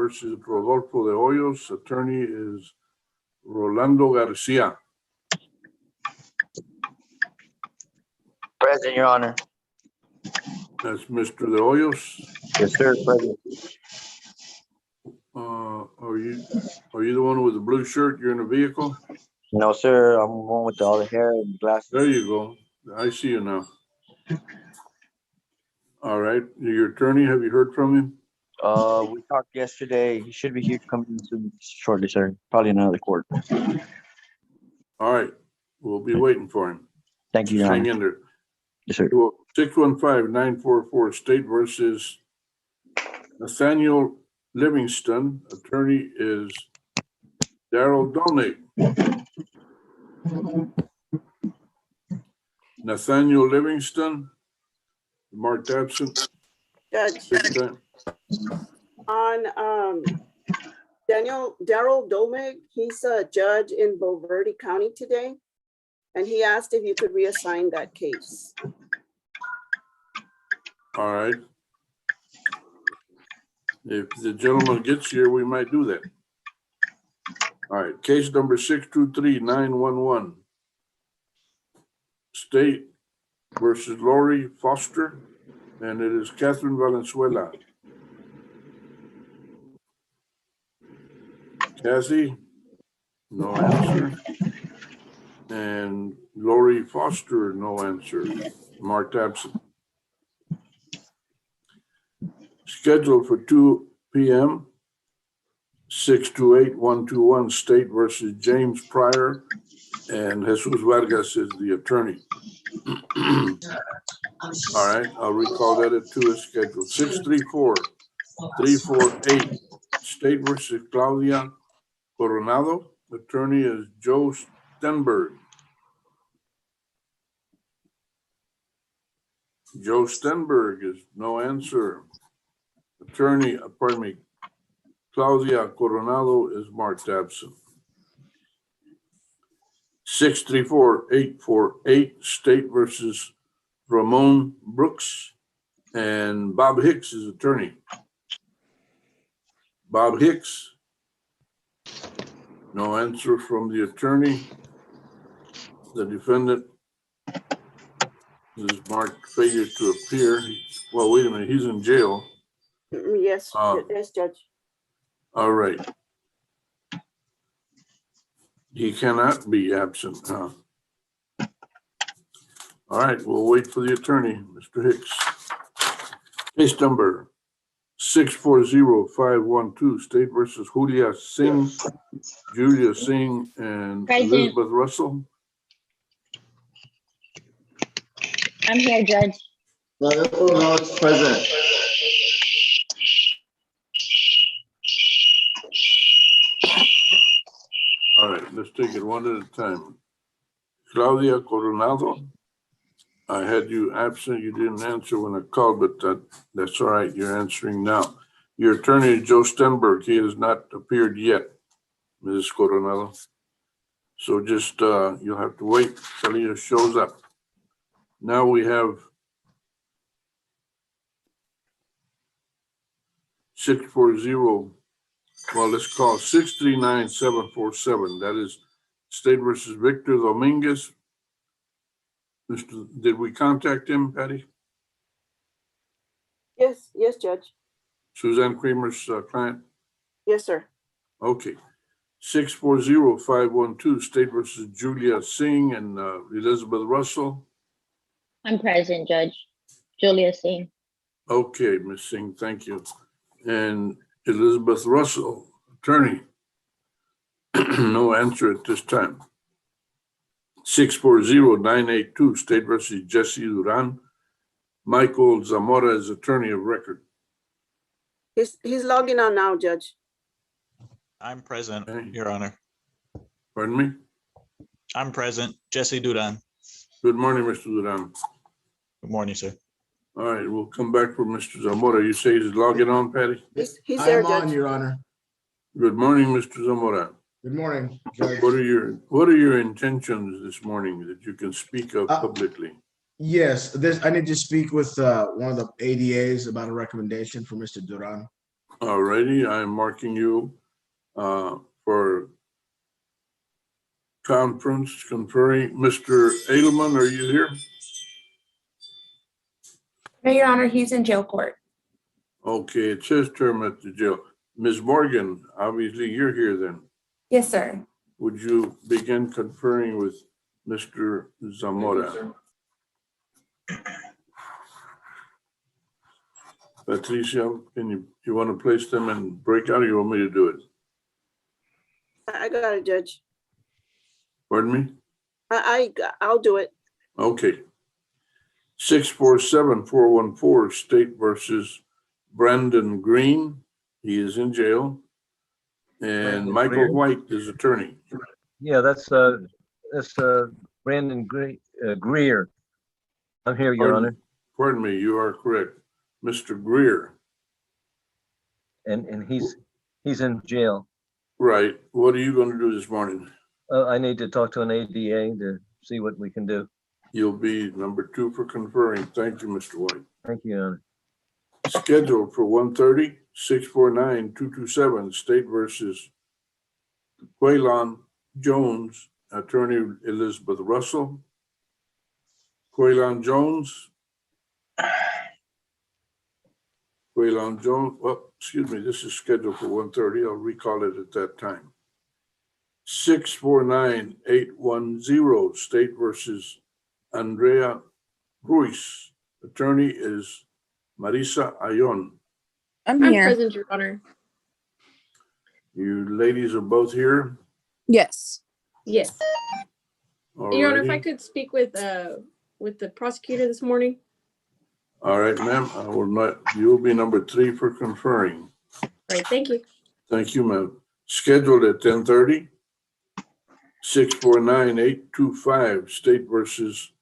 versus Rodolfo de Hoyos. Attorney is Rolando Garcia. Present, Your Honor. That's Mr. de Hoyos. Yes, sir. Present. Are you the one with the blue shirt? You're in a vehicle? No, sir. I'm the one with all the hair and glasses. There you go. I see you now. All right. Your attorney, have you heard from him? We talked yesterday. He should be here coming soon, shortly, sir. Probably in another court. All right. We'll be waiting for him. Thank you, Just Your hang Honor. in there. Yes, sir. 615-944 State versus Nathaniel Livingston. Attorney is Daryl Dolnick. Nathaniel Livingston, marked absent. Judge, This time. on Daryl Domig, he's a judge in Bulverde County today. And he asked if you could reassign that case. All right. If the gentleman gets here, we might do that. All right, case number 623-911. State versus Lori Foster, and it is Catherine Valenzuela. Cassie, no answer. And Lori Foster, no answer. Marked absent. Scheduled for 2 p.m. 628-121 State versus James Pryor, and Jesus Vargas is the attorney. All right, I'll recall that at 2 is scheduled. 634-348 State versus Claudia Coronado. Attorney is Joe Stenberg. Joe Stenberg is no answer. Attorney, pardon me, Claudia Coronado is marked absent. 634-848 State versus Ramon Brooks, and Bob Hicks is attorney. Bob Hicks, no answer from the attorney. The defendant is marked failure to appear. Well, wait a minute, he's in jail. Yes, yes, Judge. All right. He cannot be absent, huh? All right, we'll wait for the attorney, Mr. Hicks. Case number 640-512, State versus Julia Singh, and Present. Elizabeth Russell. I'm here, Judge. No, it's present. All right, let's take it one at a time. Claudia Coronado, I had you absent. You didn't answer when I called, but that's all right. You're answering now. Your attorney is Joe Stenberg. He has not appeared yet, Mrs. Coronado. So just, you'll have to wait till he shows up. Now we have 640, well, let's call 639-747. That is State versus Victor Dominguez. Did we contact him, Patty? Yes, yes, Judge. Suzanne Kramer's client? Yes, sir. Okay. 640-512, State versus Julia Singh and Elizabeth Russell. I'm present, Judge. Julia Singh. Okay, Ms. Singh, thank you. And Elizabeth Russell, attorney. No answer at this time. 640-982, State versus Jesse Duran. Michael Zamora is attorney of record. He's logging on now, Judge. I'm present, Okay. Your Honor. Pardon me? I'm present. Jesse Duran. Good morning, Mr. Duran. Good morning, sir. All right, we'll come back for Mr. Zamora. You say he's logging on, Patty? He's I there, am on, Judge. Your Honor. Good morning, Mr. Zamora. Good morning, Judge. What are your intentions this morning that you can speak of publicly? Yes, I need to speak with one of the ADAs about a recommendation for Mr. Duran. All righty, I'm marking you for conference conferring. Mr. Edelman, are you here? No, Your Honor, he's in jail court. Okay, it says term at the jail. Ms. Morgan, obviously you're here then. Yes, sir. Would you begin conferring with Mr. Zamora? Patricia, can you want to place them in breakout or you want me to do it? I got it, Judge. Pardon me? I'll do it. Okay. 647-414 State versus Brandon Green. He is in jail. And Brandon Michael Greer? White is attorney. Yeah, that's Brandon Greer. I'm here, Your Honor, Pardon me, you are correct. Mr. Greer. and he's in jail. Right. What are you going to do this morning? I need to talk to an ADA to see what we can do. You'll be number 2 for conferring. Thank you, Mr. White. Thank you, Your Honor. Scheduled for 1:30, 649-227 State versus Quaylon Jones, attorney Elizabeth Russell. Quaylon Jones. Quaylon Jones, well, excuse me, this is scheduled for 1:30. I'll recall it at that time. 649-810 State versus Andrea Ruiz. Attorney is Marisa Ayon. I'm I'm here. present, Your Honor. You ladies are both here. Yes. Yes. Your Honor, if I Alrighty. could speak with the prosecutor this morning. All right, ma'am. I will not. You'll be number 3 for conferring. Great, thank you. Thank you, ma'am. Scheduled at 10:30. 649-825 State versus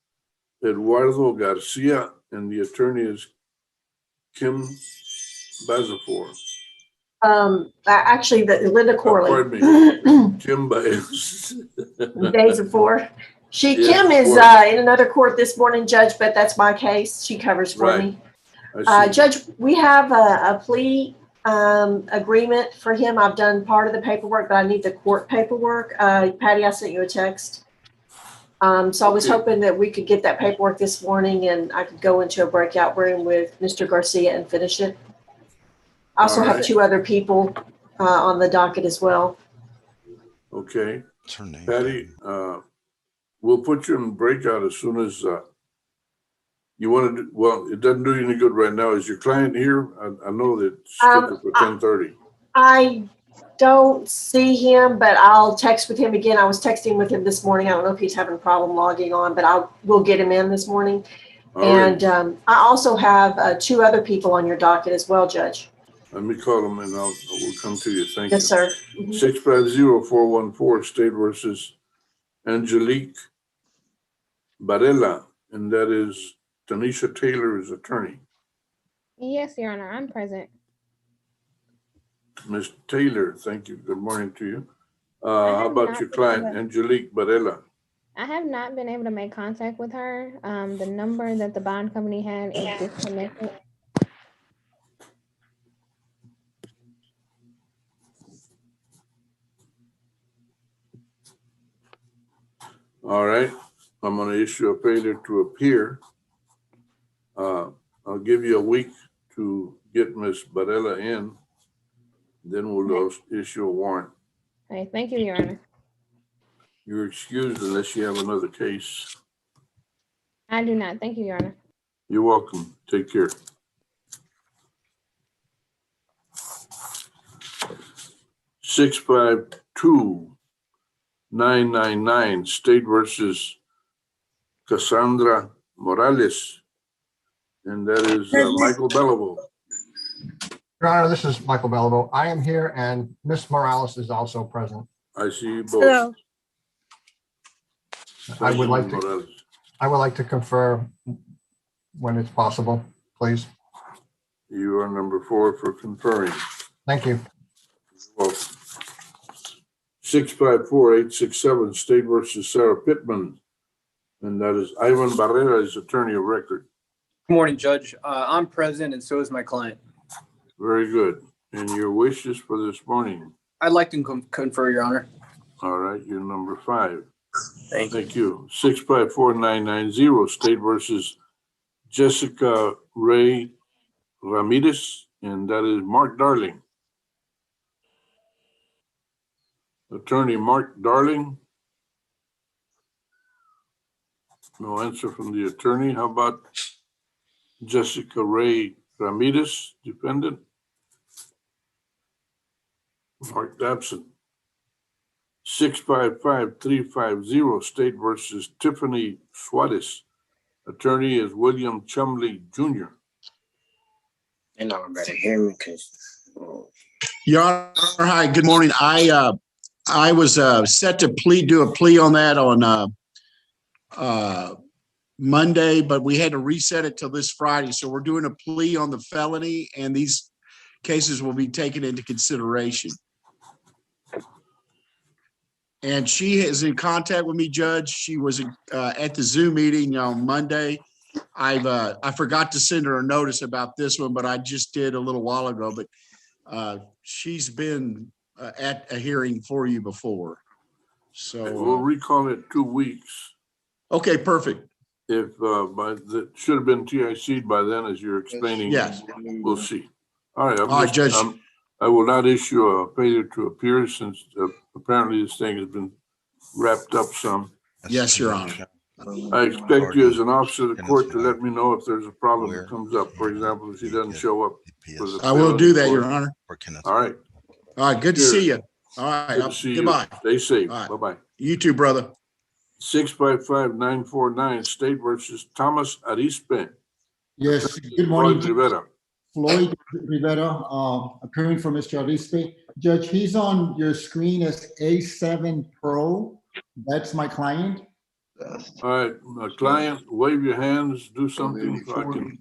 Eduardo Garcia, and the attorney is Kim Bazafor. Actually, the Linda Corley. Pardon me, Kim Baez. Days of four. Yes, Kim is four. in another court this morning, Judge, but that's my case. She covers for Right. me. I see. Judge, we have a plea agreement for him. I've done part of the paperwork, but I need the court paperwork. Patty, I sent you a text. So I was Okay. hoping that we could get that paperwork this morning and I could go into a breakout room with Mr. Garcia and finish it. I also have Alright. 2 other people on the docket as well. Okay, What's her name? Patty, we'll put you in breakout as soon as you want to do. Well, it doesn't do you any good right now. Is your client here? I know that it's scheduled for 10:30. I don't see him, but I'll text with him again. I was texting with him this morning. I don't know if he's having a problem logging on, but we'll get him in this morning. All right, And I also have 2 other people on your docket as well, Judge. let me call them and we'll come to you. Thank you. Yes, sir. Mhm. 650-414 State versus Angelique Varela, and that is Tanisha Taylor's attorney. Yes, Your Honor, I'm present. Ms. Taylor, thank you. Good morning to you. I How have about not your been client, able- Angelique Varela? I have not been able to make contact with her. The number that the bond company had is disconnected. All right, I'm going to issue a failure to appear. I'll give you a week to get Ms. Varela in. Then we'll issue a warrant. Okay, thank you, Your Honor. You're excused unless you have another case. I do not. Thank you, Your Honor. You're welcome. Take care. Six 999 State versus Cassandra Morales. And that is Michael Belleville. Your Honor, this is Michael Belleville. I am here and Miss Morales is also present. I see you both. Hello. I would like Ms. to, Morales. confer when it's possible, please. You are number 4 for conferring. Thank you. Well, 654-867 State versus Sarah Pittman. And that is Ivan Barrera, is attorney of record. Good morning, Judge. I'm present and so is my client. Very good. And your wishes for this morning? I'd like to confer, Your Honor. All right, you're number 5. Thank you. Thank you. 654990, State versus Jessica Ray Ramirez, and that is Mark Darling. Attorney Mark Darling. No answer from the attorney. How about Jessica Ray Ramirez, defendant? Mark absent. 655350, State versus Tiffany Suarez. Attorney is William Chumley Jr. They're not gonna better hear me because. Your Honor, hi, good morning. I was set to do a plea on that on Monday, but we had to reset it till this Friday. So we're doing a plea on the felony, and these cases will be taken into consideration. And she is in contact with me, Judge. She was at the Zoom meeting on Monday. I forgot to send her a notice about this one, but I just did a little while ago. But she's been at a hearing for you before. So we'll recall it 2 weeks. Okay, perfect. If that should have been TIC'd by then, as you're explaining. Yes. We'll see. All right. All right, Judge. I will not issue a failure to appear since apparently this thing has been wrapped up some. Yes, Your Honor. I expect you as an officer of the court to let me know if there's a problem that comes up. For example, if she doesn't show up. I will do that, Your Honor. All right. All right. Good to see you. All right. Good to see you. Goodbye. Stay safe. All right. Bye-bye. You too, brother. 655949, State versus Thomas Arispe. Yes, good morning. Floyd Rivera. Floyd Rivera, appearing for Mr. Arispe. Judge, he's on your screen as A7 Pro. That's my client. All right, my client, wave your hands, do something so I can.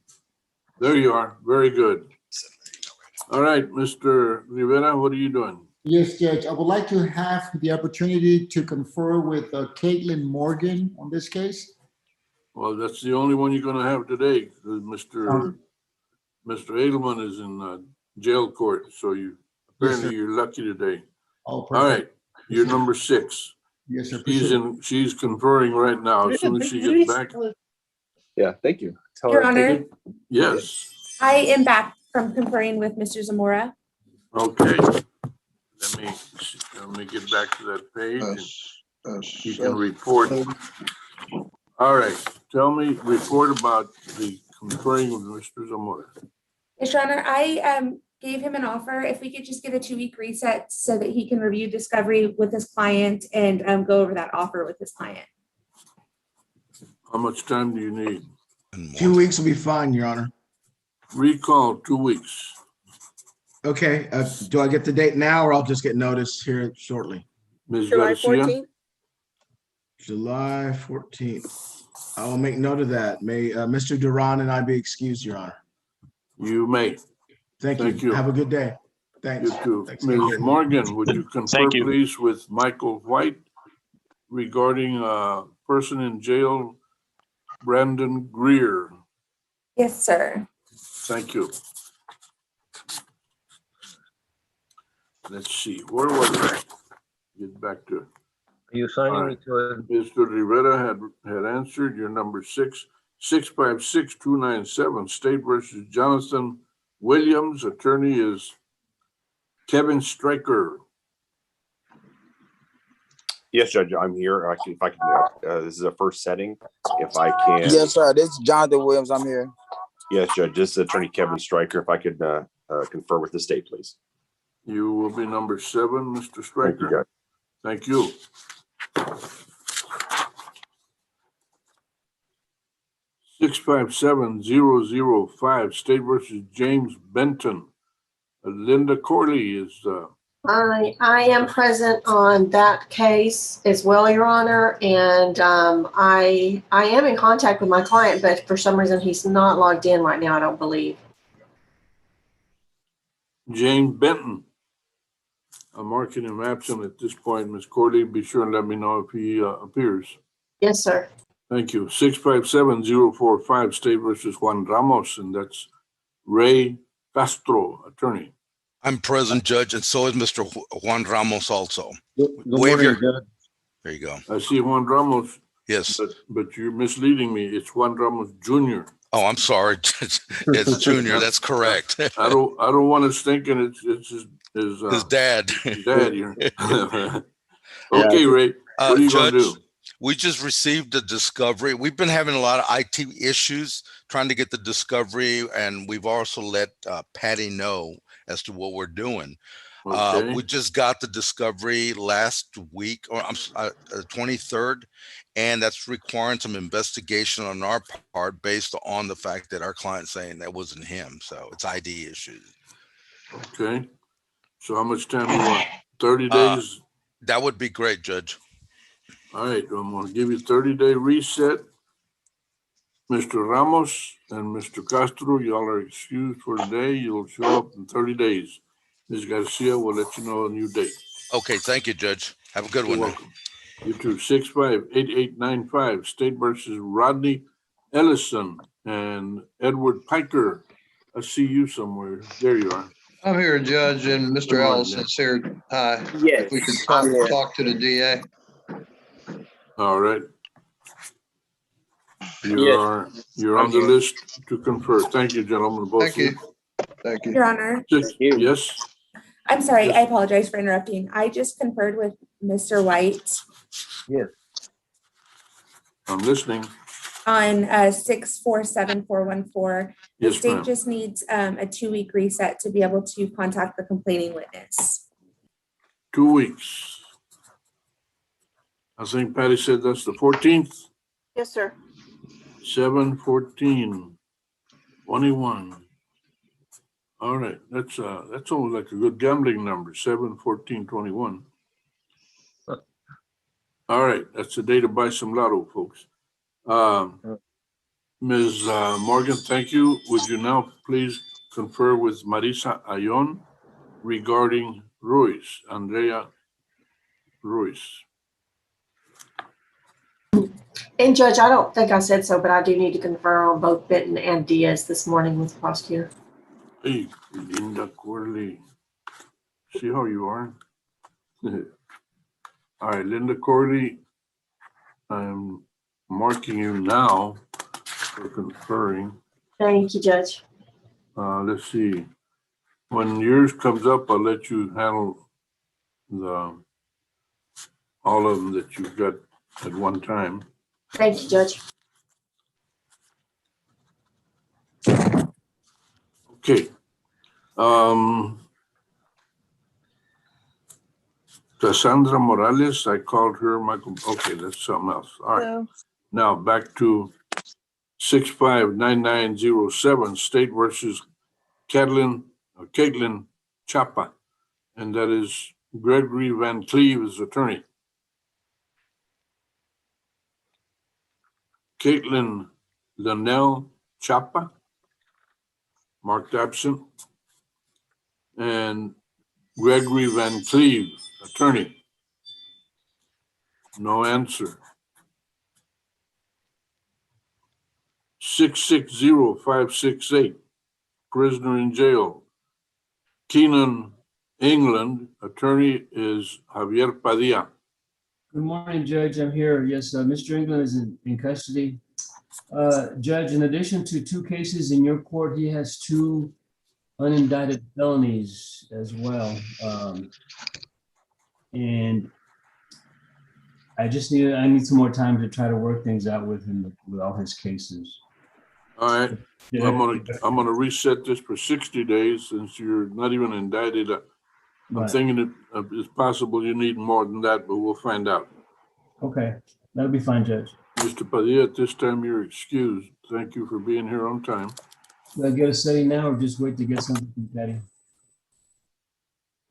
There you are. Very good. All right, Mr. Rivera, what are you doing? Yes, Judge. I would like to have the opportunity to confer with Caitlin Morgan on this case. Well, that's the only one you're going to have today. Mr. Edelman is in jail court, so apparently you're lucky today. Oh, perfect. All right, you're number 6. Yes, sir. She's conferring right now. As soon as she gets back. Yeah, thank you. Your Honor, Yes. I am back from conferring with Mr. Zamora. Okay. Let me get back to that page. And you can report. All right. Tell me, report about the conferring with Mr. Zamora. Yes, Your Honor, I gave him an offer. If we could just get a 2-week reset so that he can review discovery with his client and go over that offer with his client. How much time do you need? 2 weeks will be fine, Your Honor. Recall 2 weeks. Okay. Do I get the date now, or I'll just get notice here shortly? Ms. July Garcia? 14th? July 14th. I will make note of that. May Mr. Duran and I be excused, Your Honor. You may. Thank you. Have a good day. Thanks. You too. Thanks. Ms. Morgan, would you confer, please, with Michael White regarding a person in jail, Brandon Greer? Yes, sir. Thank you. Let's see, where was I? Get back to. Are you assigning me to a? Mr. Rivera had answered. Your number 6, 656297, State versus Jonathan Williams. Attorney is Kevin Stryker. Yes, Judge, I'm here. Actually, if I can, this is a first setting. If I can. Yes, sir. This is Jonathan Williams. I'm here. Yes, Judge, this is Attorney Kevin Stryker. If I could confer with the state, please. You will be number 7, Mr. Stryker. Thank you, Judge. Thank you. 657005, State versus James Benton. Linda Corley is. I am present on that case as well, Your Honor, and I am in contact with my client, but for some reason he's not logged in right now, I don't believe. James Benton. I'm marking him absent at this point. Ms. Corley, be sure and let me know if he appears. Yes, sir. Thank you. 657045, State versus Juan Ramos, and that's Ray Castro, attorney. I'm present, Judge, and so is Mr. Juan Ramos also. Good Wave morning, your- Judge. There you go. I see Juan Ramos, Yes. but you're misleading me. It's Juan Ramos Jr. Oh, I'm sorry. It's Junior. That's correct. I don't want us thinking it's his His dad. dad here. Okay, Ray, what are you gonna Judge, do? we just received the discovery. We've been having a lot of IT issues trying to get the discovery, and we've also let Patty know as to what we're doing. Okay. We just got the discovery last week, or 23rd, and that's requiring some investigation on our part based on the fact that our client's saying that wasn't him. So it's ID issues. Okay. So how much time do you want? 30 days? That would be great, Judge. All right, I'm gonna give you 30-day reset. Mr. Ramos and Mr. Castro, y'all are excused for today. You'll show up in 30 days. Ms. Garcia will let you know a new date. Okay, thank you, Judge. Have a good You're one. welcome. You too. 658895, State versus Rodney Ellison and Edward Piker. I see you somewhere. There you are. I'm here, Judge, and Good Mr. morning, Ellison's here. Yes, If we could I'm here. talk to the DA. All right. Yes. You're on the list to confer. Thank you, gentlemen, both Thank of you. you. Thank you. Your Honor, Yes, I'm sorry, Yes. I apologize for interrupting. I just conferred with Mr. White Yes. I'm listening. on 647414. The Yes, state ma'am. just needs a 2-week reset to be able to contact the complaining witness. 2 weeks. I think Patty said that's the 14th, Yes, sir. 7/14/21. All right, that's almost like a good gambling number, 7/14/21. All right, that's the day to buy some lotto, folks. Ms. Morgan, thank you. Would you now please confer with Marisa Ayon regarding Ruiz, Andrea Ruiz? And Judge, I don't think I said so, but I do need to confer on both Benton and Diaz this morning with the prosecutor. Hey, Linda Corley. See how you are? All right, Linda Corley, I'm marking you now for conferring. Thank you, Judge. Let's see. When yours comes up, I'll let you handle all of them that you've got at one time. Thank you, Judge. Okay. Cassandra Morales, I called her Michael. Okay, that's something else. All right. Now back to 659907, State versus Caitlin Chapa, and that is Gregory Van Cleve's attorney. Caitlin Linnell Chapa, marked absent, and Gregory Van Cleve, attorney. No answer. 660568, prisoner in jail. Keenan England, attorney is Javier Padilla. Good morning, Judge. I'm here. Yes, Mr. England is in custody. Judge, in addition to 2 cases in your court, he has 2 unindicted felonies as well. And I need some more time to try to work things out with him with all his cases. All right, I'm gonna reset this for 60 days since you're not even indicted. I'm Right. thinking it's possible you need more than that, but we'll find out. Okay, that'll be fine, Judge. Mr. Padilla, at this time you're excused. Thank you for being here on time. Do I get a setting now or just wait to get something from Patty?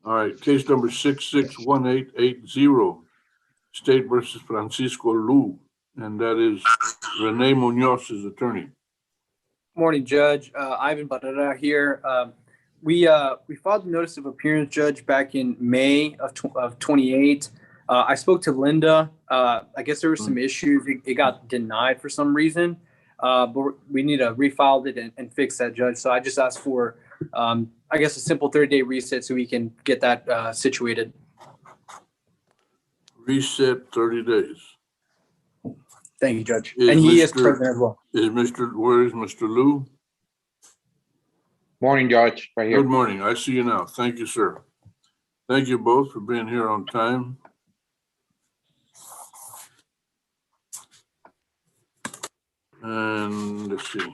All right, case number 661880, State versus Francisco Lu, and that is Rene Munoz's attorney. Morning, Judge. Ivan Barrera here. We filed a notice of appearance, Judge, back in May of 28. I spoke to Linda. I guess there were some issues. It got denied for some reason, but we need to refile it and fix that, Judge. So I just asked for I guess, a simple 30-day reset so we can get that situated. Reset 30 days. Thank you, Judge. Is And he is Mr. present as well. Where is Mr. Lou? Morning, Judge, right here. Good morning. I see you now. Thank you, sir. Thank you both for being here on time. And let's see.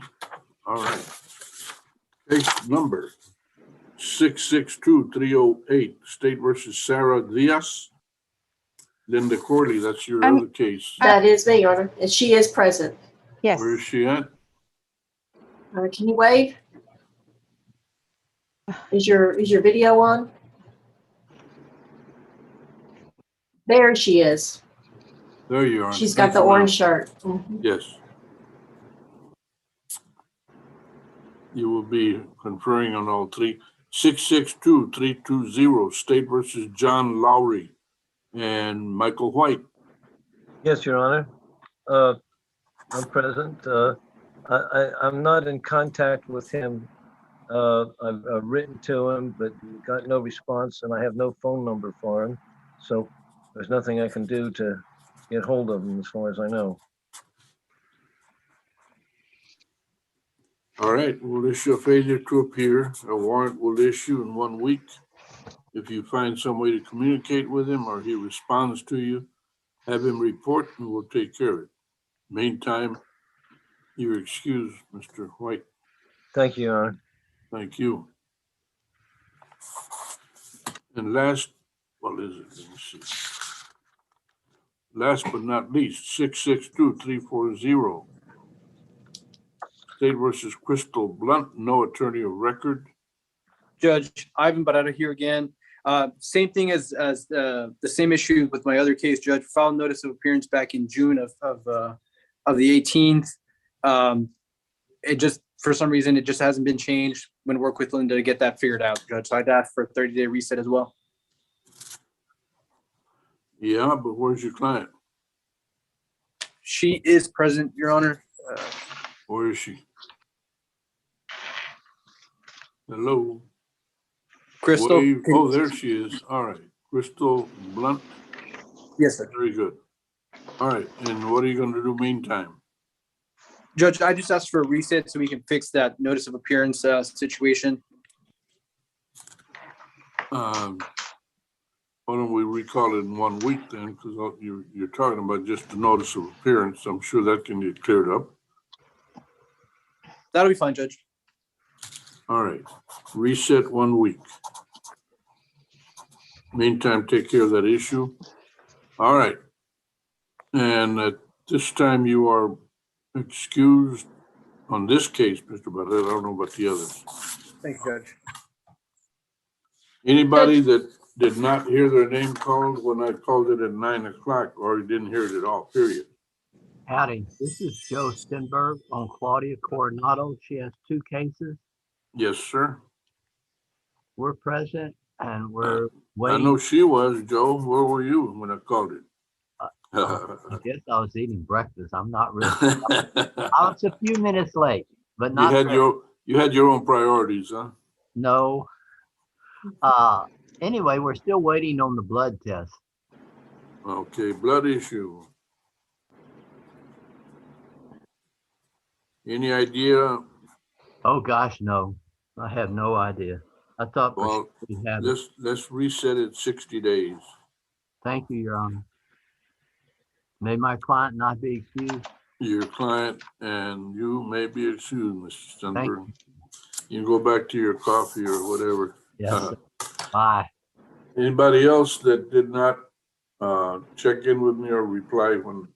All right. Case number 662-308, State versus Sarah Diaz. Linda Corley, that's your other case. That is me, Your Honor, and she is present. Yes. Where is she at? Can you wave? Is your video on? There she is. There you are. She's got the orange shirt. Mhm. Yes. You will be conferring on all three. 662-320, State versus John Lowry and Michael White. Yes, Your Honor. I'm present. I'm not in contact with him. I've written to him, but got no response, and I have no phone number for him. So there's nothing I can do to get hold of him as far as I know. All right, we'll issue a failure to appear. A warrant will issue in 1 week. If you find some way to communicate with him or he responds to you, have him report and we'll take care of it. Meantime, you're excused, Mr. White. Thank you, Your Honor. Thank you. And last, what is it? Let me see. Last but not least, 662-340. State versus Crystal Blunt, no attorney of record. Judge Ivan Barrera here again. Same thing as the same issue with my other case, Judge. Filed notice of appearance back in June of the 18th. It just, for some reason, it just hasn't been changed. I'm going to work with Linda to get that figured out, Judge. So I'd ask for a 30-day reset as well. Yeah, but where's your client? She is present, Your Honor. Where is she? Hello? Crystal. Wave. Oh, there she is. All right. Crystal Blunt. Yes, sir. Very good. All right. And what are you going to do meantime? Judge, I just asked for a reset so we can fix that notice of appearance situation. Why don't we recall it in 1 week then? Because you're talking about just the notice of appearance. I'm sure that can get cleared up. That'll be fine, Judge. All right. Reset 1 week. Meantime, take care of that issue. All right. And at this time, you are excused on this case, Mr. Barrett. I don't know about the others. Thank you, Judge. Anybody that did not hear their name called when I called it at 9 o'clock or didn't hear it at all, period. Howdy, this is Joe Stenberg on Claudia Coronado. She has 2 cases. Yes, sir. We're present and we're I waiting. know she was, Joe. Where were you when I called it? I guess I was eating breakfast. I'm not really. I was a few minutes late, but not. You had your own priorities, huh? No. Anyway, we're still waiting on the blood test. Okay, blood issue. Any idea? Oh gosh, no. I have no idea. I thought Well, we had. let's reset it 60 days. Thank you, Your Honor. May my client not be excused. Your client and you may be excused, Mr. Stenberg. You can go back to your coffee or whatever. Yes. Bye. Anybody else that did not check in with me or reply when